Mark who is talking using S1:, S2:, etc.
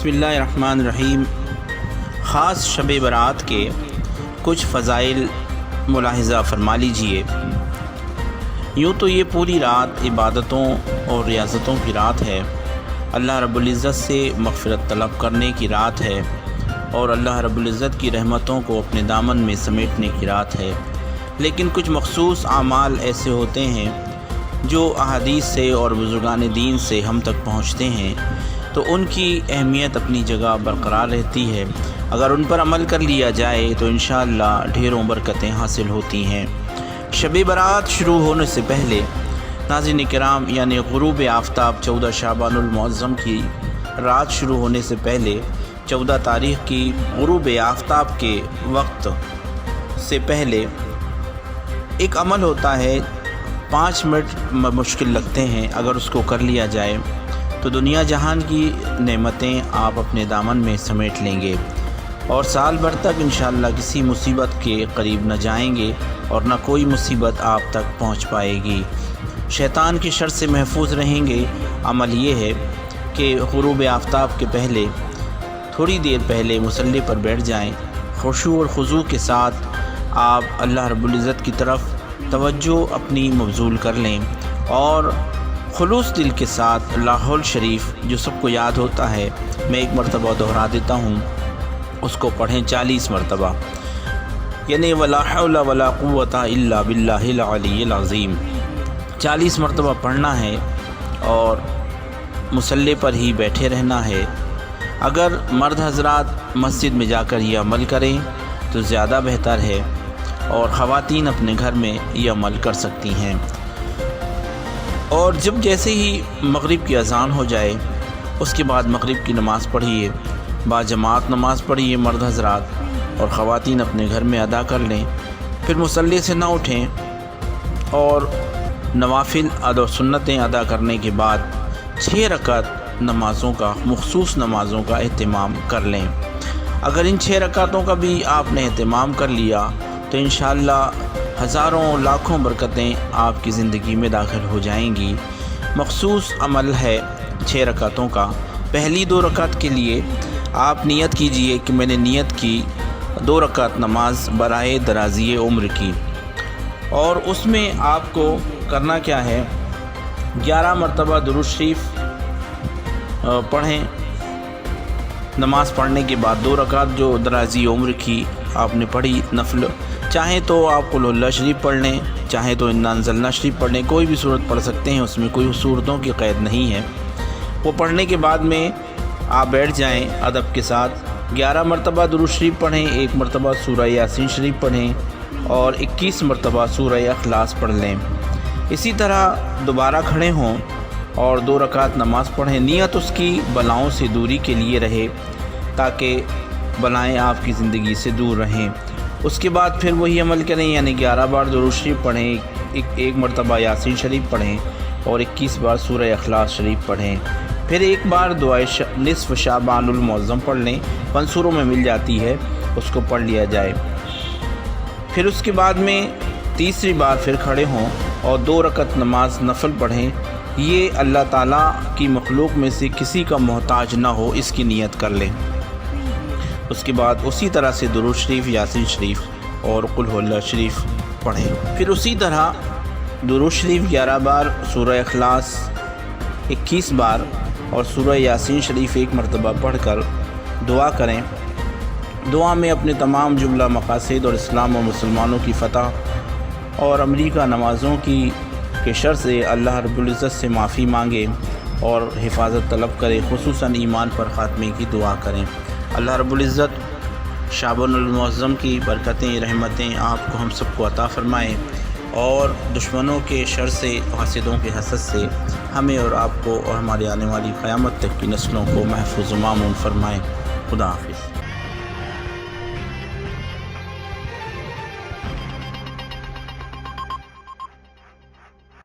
S1: بسم اللہ الرحمن الرحیم۔ خاص شب برات کے کچھ فضائل ملاحظہ فرما لیجئے۔ یوں تو یہ پوری رات عبادتوں اور ریاضتوں کی رات ہے، اللہ رب العزت سے مغفرت طلب کرنے کی رات ہے اور اللہ رب العزت کی رحمتوں کو اپنے دامن میں سمیٹنے کی رات ہے۔ لیکن کچھ مخصوص اعمال ایسے ہوتے ہیں جو احادیث سے اور بزرگان دین سے ہم تک پہنچتے ہیں، تو ان کی اہمیت اپنی جگہ برقرار رہتی ہے۔ اگر ان پر عمل کر لیا جائے تو انشاءاللہ ڈھیروں برکتیں حاصل ہوتی ہیں۔ شب برات شروع ہونے سے پہلے ناظرین کرام، یعنی غروب آفتاب 14 شعبان المعظم کی رات شروع ہونے سے پہلے 14 تاریخ کی غروب آفتاب کے وقت سے پہلے ایک عمل ہوتا ہے، 5 منٹ مشکل لگتے ہیں، اگر اس کو کر لیا جائے تو دنیا جہان کی نعمتیں آپ اپنے دامن میں سمیٹ لیں گے اور سال بھر تک انشاءاللہ کسی مصیبت کے قریب نہ جائیں گے اور نہ کوئی مصیبت آپ تک پہنچ پائے گی، شیطان کی شر سے محفوظ رہیں گے۔ عمل یہ ہے کہ غروب آفتاب کے پہلے تھوڑی دیر پہلے مصلی پر بیٹھ جائیں، خشوع اور خضوع کے ساتھ آپ اللہ رب العزت کی طرف توجہ اپنی مبذول کر لیں اور خلوص دل کے ساتھ لا حول شریف جو سب کو یاد ہوتا ہے، میں ایک مرتبہ دہرا دیتا ہوں، اس کو پڑھیں 40 مرتبہ، یعنی ولا حول ولا قوت الا باللہ العلی العظیم 40 مرتبہ پڑھنا ہے اور مصلی پر ہی بیٹھے رہنا ہے۔ اگر مرد حضرات مسجد میں جا کر یہ عمل کریں تو زیادہ بہتر ہے اور خواتین اپنے گھر میں یہ عمل کر سکتی ہیں۔ اور جب جیسے ہی مغرب کی اذان ہو جائے اس کے بعد مغرب کی نماز پڑھیے، باجماعت نماز پڑھیے مرد حضرات، اور خواتین اپنے گھر میں ادا کر لیں، پھر مصلی سے نہ اٹھیں اور نوافل ادا سنتیں ادا کرنے کے بعد 6 رکعت نمازوں کا، مخصوص نمازوں کا اہتمام کر لیں۔ اگر ان 6 رکعتوں کا بھی آپ نے اہتمام کر لیا تو انشاءاللہ ہزاروں لاکھوں برکتیں آپ کی زندگی میں داخل ہو جائیں گی۔ مخصوص عمل ہے 6 رکعتوں کا۔ پہلی 2 رکعت کے لیے آپ نیت کیجئے کہ میں نے نیت کی 2 رکعت نماز برائے درازی عمر کی، اور اس میں آپ کو کرنا کیا ہے، 11 مرتبہ درود شریف پڑھیں۔ نماز پڑھنے کے بعد 2 رکعت جو درازی عمر کی آپ نے پڑھی نفل، چاہیں تو آپ قل اللہ شریف پڑھ لیں، چاہیں تو انا انزلنا شریف پڑھ لیں، کوئی بھی صورت پڑھ سکتے ہیں، اس میں کوئی صورتوں کی قید نہیں ہے۔ وہ پڑھنے کے بعد میں آپ بیٹھ جائیں ادب کے ساتھ، 11 مرتبہ درود شریف پڑھیں، 1 مرتبہ سورہ یاسین شریف پڑھیں اور 21 مرتبہ سورہ اخلاص پڑھ لیں۔ اسی طرح دوبارہ کھڑے ہوں اور 2 رکعت نماز پڑھیں۔ نیت اس کی بلاؤں سے دوری کے لیے رہے تاکہ بلائیں آپ کی زندگی سے دور رہیں۔ اس کے بعد پھر وہی عمل کریں، یعنی 11 بار درود شریف پڑھیں، 1 مرتبہ یاسین شریف پڑھیں اور 21 بار سورہ اخلاص شریف پڑھیں۔ پھر 1 بار دعائے نصف شعبان المعظم پڑھ لیں، 5 سوروں میں مل جاتی ہے، اس کو پڑھ لیا جائے۔ پھر اس کے بعد میں تیسری بار پھر کھڑے ہوں اور 2 رکعت نماز نفل پڑھیں۔ یہ اللہ تعالیٰ کی مخلوق میں سے کسی کا محتاج نہ ہو، اس کی نیت کر لیں۔ اس کے بعد اسی طرح سے درود شریف، یاسین شریف اور قل هو اللہ شریف پڑھیں۔ پھر اسی طرح درود شریف 11 بار، سورہ اخلاص 21 بار اور سورہ یاسین شریف 1 مرتبہ پڑھ کر دعا کریں۔ دعا میں اپنے تمام جملہ مقاصد اور اسلام و مسلمانوں کی فتح اور امریکہ نمازوں کے شر سے اللہ رب العزت سے معافی مانگیں اور حفاظت طلب کریں، خصوصاً ایمان پر خاتمے کی دعا کریں۔ اللہ رب العزت شعبان المعظم کی برکتیں، رحمتیں آپ کو ہم سب کو عطا فرمائیں اور دشمنوں کے شر سے، حاسدوں کے حسد سے ہمیں اور آپ کو اور ہماری آنے والی قیامت تک کی نسلوں کو محفوظ و مامون فرمائیں۔ خدا حافظ۔